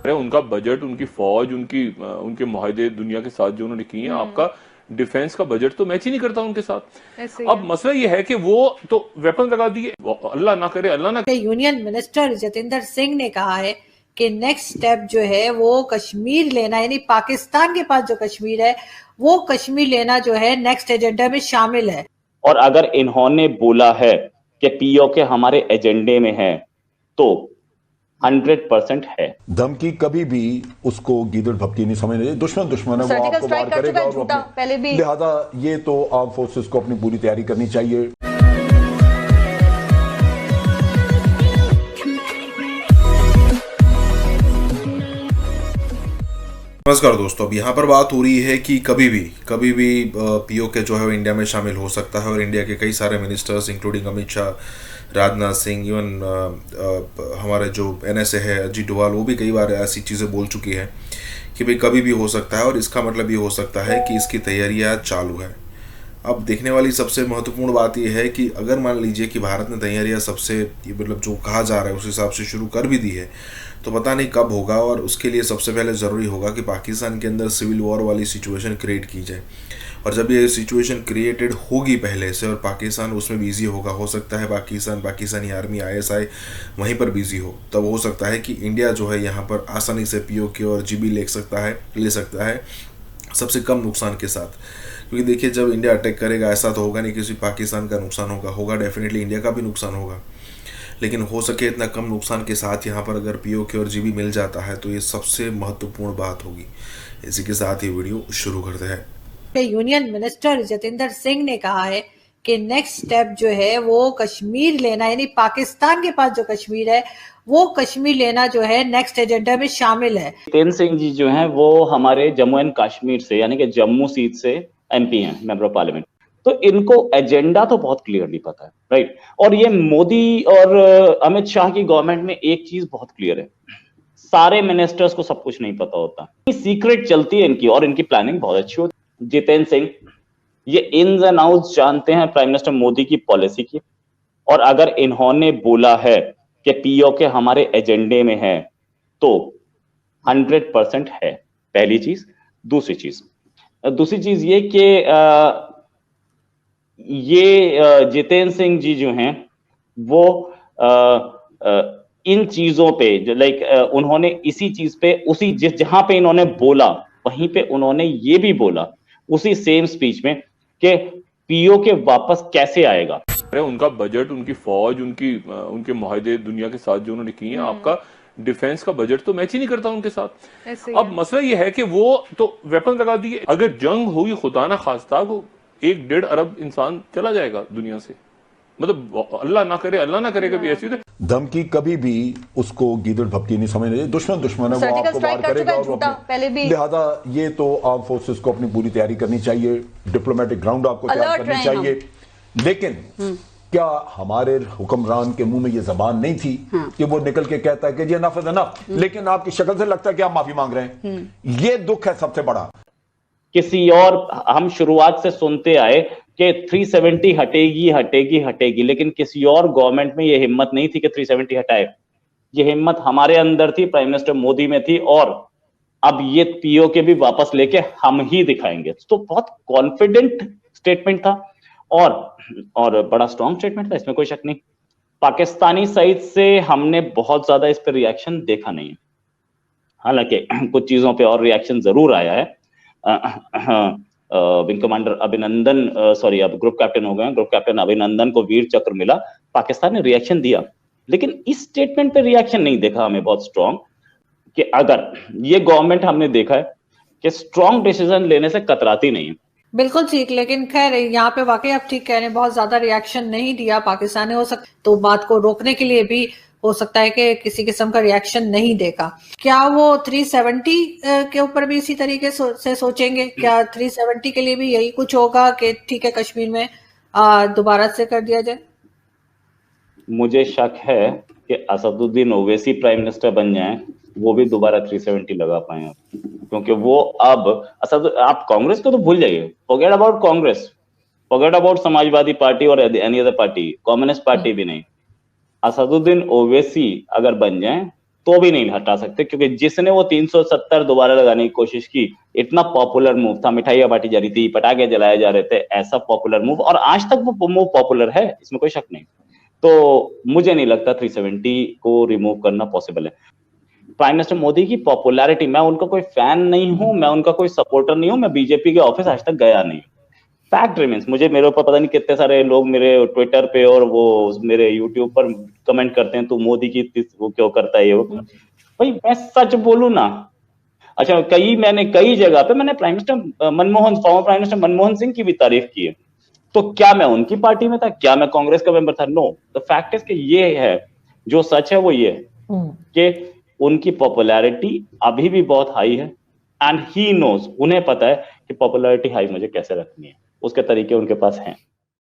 है। उनका बजट, उनकी फौज, उनके मुआहदे दुनिया के साथ जो उन्होंने किए हैं, आपका डिफेंस का बजट तो मैच ही नहीं करता उनके साथ। अब मसला ये है कि वो तो वेपन लगा दिए, अल्लाह ना करे, अल्लाह ना। यूनियन मिनिस्टर जतेंद्र सिंह ने कहा है कि नेक्स्ट स्टेप जो है वो कश्मीर लेना, यानी पाकिस्तान के पास जो कश्मीर है वो कश्मीर लेना जो है नेक्स्ट एजेंडा में शामिल है। और अगर इन्होंने बोला है कि पीओके हमारे एजेंडे में है तो 100% है। धमकी कभी भी उसको गीदड़ भपकी नहीं समझने, दुश्मन दुश्मन है, वो आपको वार करेगा। और पहले भी लिहाजा ये तो आर्म फोर्सेस को अपनी पूरी तैयारी करनी चाहिए। नमस्कार दोस्तों, अब यहाँ पर बात हो रही है कि कभी भी पीओके जो है वो इंडिया में शामिल हो सकता है और इंडिया के कई सारे ministers including Amit Shah, Rajnath Singh, even हमारे जो एनएसए है अजीत डोभाल, वो भी कई बार ऐसी चीज़ें बोल चुकी है कि भाई कभी भी हो सकता है। और इसका मतलब ये हो सकता है कि इसकी तैयारियाँ चालू है। अब देखने वाली सबसे महत्वपूर्ण बात यह है कि अगर मान लीजिए कि भारत ने तैयारियां सबसे मतलब जो कहा जा रहा है उस हिसाब से शुरू कर भी दी है, तो पता नहीं कब होगा। और उसके लिए सबसे पहले ज़रूरी होगा कि पाकिस्तान के अंदर सिविल वॉर वाली सिचुएशन क्रिएट की जाए। और जब ये सिचुएशन क्रिएटेड होगी पहले से और पाकिस्तान उसमें बिजी होगा, हो सकता है पाकिस्तानी आर्मी ISI वहीं पर बिजी हो, तब हो सकता है कि इंडिया जो है यहाँ पर आसानी से पीओके और GB ले सकता है सबसे कम नुकसान के साथ। क्योंकि देखिए, जब इंडिया अटैक करेगा ऐसा तो होगा नहीं कि सिर्फ पाकिस्तान का नुकसान होगा डेफिनेटली इंडिया का भी नुकसान होगा, लेकिन हो सके इतना कम नुकसान के साथ यहाँ पर अगर पीओके और GB मिल जाता है तो ये सबसे महत्वपूर्ण बात होगी। इसी के साथ ही वीडियो शुरू करते हैं। यूनियन मिनिस्टर जतेंद्र सिंह ने कहा है कि नेक्स्ट स्टेप जो है वो कश्मीर लेना, यानी पाकिस्तान के पास जो कश्मीर है वो कश्मीर लेना जो है नेक्स्ट एजेंडा में शामिल है। जितेंद्र सिंह जी जो हैं वो हमारे जम्मू एंड कश्मीर से, यानी कि जम्मू सीट से MP हैं, मेंबर ऑफ पार्लियामेंट। तो इनको एजेंडा तो बहुत क्लियरली पता है, राइट। और ये मोदी और अमित शाह की गवर्नमेंट में एक चीज बहुत क्लियर है, सारे मिनिस्टर्स को सब कुछ नहीं पता होता, सीक्रेट चलती है इनकी और इनकी प्लानिंग बहुत अच्छी होती है। जितेंद्र सिंह ये इन्स एंड आउट्स जानते हैं प्राइम मिनिस्टर मोदी की पॉलिसी की। और अगर इन्होंने बोला है कि पीओके हमारे एजेंडे में है तो 100% है, पहली चीज। दूसरी चीज ये कि ये जितेंद्र सिंह जी जो हैं वो इन चीजों पे जो उन्होंने इसी चीज पे उसी जहां पे इन्होंने बोला वहीं पे उन्होंने ये भी बोला उसी सेम स्पीच में कि पीओके वापस कैसे आएगा। उनका बजट, उनकी फौज, उनके मुआहदे दुनिया के साथ जो उन्होंने किए हैं, आपका डिफेंस का बजट तो मैच ही नहीं करता उनके साथ। अब मसला ये है कि वो तो वेपन लगा दिए, अगर जंग हुई खुदा ना खास्ता को 1-1.5 अरब इंसान चला जाएगा दुनिया से। मतलब अल्लाह ना करे कभी ऐसी धमकी कभी भी उसको गीदड़ भपकी नहीं समझने, दुश्मन दुश्मन है, वो आपको वार करेगा। और पहले भी लिहाजा ये तो आर्म फोर्सेस को अपनी पूरी तैयारी करनी चाहिए, डिप्लोमेटिक ग्राउंड आपको तैयार करनी चाहिए। लेकिन क्या हमारे हुक्मरान के मुंह में ये जबान नहीं थी कि वो निकल के कहता है कि ये नफ नफ, लेकिन आपकी शक्ल से लगता है कि आप माफी मांग रहे हैं। ये दुख है सबसे बड़ा। किसी और हम शुरुआत से सुनते आए कि 370 हटेगी, लेकिन किसी और गवर्नमेंट में ये हिम्मत नहीं थी कि 370 हटाए। ये हिम्मत हमारे अंदर थी, प्राइम मिनिस्टर मोदी में थी, और अब ये पीओके भी वापस लेके हम ही दिखाएंगे। तो बहुत कॉन्फिडेंट स्टेटमेंट था और बड़ा स्ट्रॉन्ग स्टेटमेंट था, इसमें कोई शक नहीं। पाकिस्तानी साइड से हमने बहुत ज्यादा इस पर रिएक्शन देखा नहीं है, हालांकि कुछ चीजों पे और रिएक्शन जरूर आया है। विंग कमांडर अभिनंदन, अब ग्रुप कैप्टन हो गए, ग्रुप कैप्टन अभिनंदन को वीर चक्र मिला। पाकिस्तान ने रिएक्शन दिया, लेकिन इस स्टेटमेंट पे रिएक्शन नहीं देखा हमें बहुत स्ट्रॉन्ग, कि अगर ये गवर्नमेंट हमने देखा है कि स्ट्रॉन्ग डिसीजन लेने से कतराती नहीं है। बिल्कुल ठीक, लेकिन खैर यहाँ पे वाकई आप ठीक कह रहे हैं, बहुत ज्यादा रिएक्शन नहीं दिया पाकिस्तान ने। हो सकता तो बात को रोकने के लिए भी हो सकता है कि किसी किस्म का रिएक्शन नहीं देगा। क्या वो 370 के ऊपर भी इसी तरीके से सोचेंगे? क्या 370 के लिए भी यही कुछ होगा कि ठीक है कश्मीर में दोबारा से कर दिया जाए? मुझे शक है कि असदुद्दीन ओवैसी प्राइम मिनिस्टर बन जाएं, वो भी दोबारा 370 लगा पाए, क्योंकि वो अब आप कांग्रेस को तो भूल जाइए, forget about Congress, forget about Samajwadi party और any other party, communist party भी नहीं। असदुद्दीन ओवैसी अगर बन जाएं तो भी नहीं हटा सकते, क्योंकि जिसने वो 370 दोबारा लगाने की कोशिश की, इतना पॉपुलर मूव था, मिठाइयां बांटी जा रही थी, पटाखे जलाए जा रहे थे, ऐसा पॉपुलर मूव, और आज तक वो मूव पॉपुलर है, इसमें कोई शक नहीं। तो मुझे नहीं लगता 370 को रिमूव करना पॉसिबल है। प्राइम मिनिस्टर मोदी की पॉपुलैरिटी, मैं उनका कोई फैन नहीं हूं, मैं उनका कोई सपोर्टर नहीं हूं, मैं बीजेपी के ऑफिस आज तक गया नहीं। फैक्ट रिमेन्स, मुझे मेरे ऊपर पता नहीं कितने सारे लोग मेरे ट्विटर पे और वो मेरे यूट्यूब पर कमेंट करते हैं, तू मोदी की वो क्यों करता है ये वो। भाई मैं सच बोलूं ना, अच्छा मैंने कई जगह पे मैंने former prime minister Manmohan Singh की भी तारीफ की है, तो क्या मैं उनकी पार्टी में था, क्या मैं कांग्रेस का मेंबर था? नो। द फैक्ट इज कि ये है, जो सच है वो ये है कि उनकी पॉपुलैरिटी अभी भी बहुत हाई है, एंड ही नोज, उन्हें पता है कि पॉपुलैरिटी हाई मुझे कैसे रखनी है, उसके तरीके उनके पास हैं।